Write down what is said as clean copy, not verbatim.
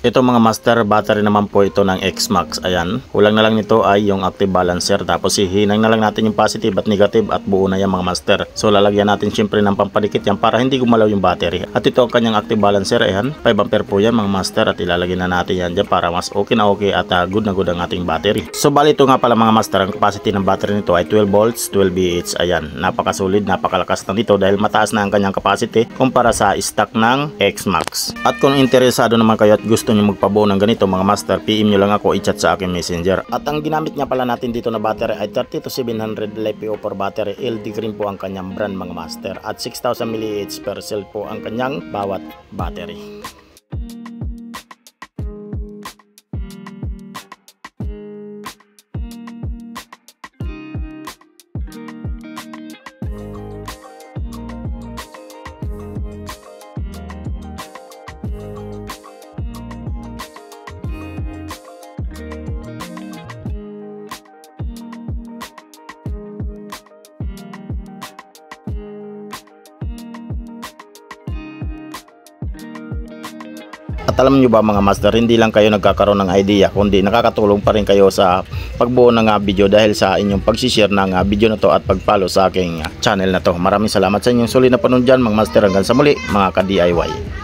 Ito mga master, battery naman po ito ng X-Max. Ayan, kulang na lang nito ay yung active balancer. Tapos hihinang na lang natin yung positive at negative at buo na yan mga master. So lalagyan natin syempre ng pampadikit yan para hindi gumalaw yung battery. At ito ang kanyang active balancer. Ayan, 5 ampere po yan mga master. At ilalagyan na natin yan dyan para mas okay na okay at good na good ang ating battery. So bali ito nga pala mga master, ang capacity ng battery nito ay 12 volts, 12 Ah. Ayan, napakasolid, napakalakas na nito dahil mataas na ang kanyang capacity kumpara sa stock ng X-Max. At kung interesado naman kayo at gusto nyo magpabuo ng ganito mga master, PM nyo lang ako, i-chat sa aking messenger. At ang ginamit nga pala natin dito na battery ay 30700 LiPo4 battery. LD Green po ang kanyang brand mga master. At 6000 mAh per cell po ang kanyang bawat battery. At alam nyo ba mga master, hindi lang kayo nagkakaroon ng idea, kundi nakakatulong pa rin kayo sa pagbuo ng video dahil sa inyong pag-share ng video na to at pag-follow sa aking channel na to. Maraming salamat sa inyong sulit na panunod dyan mga master, hanggang sa muli mga ka-DIY.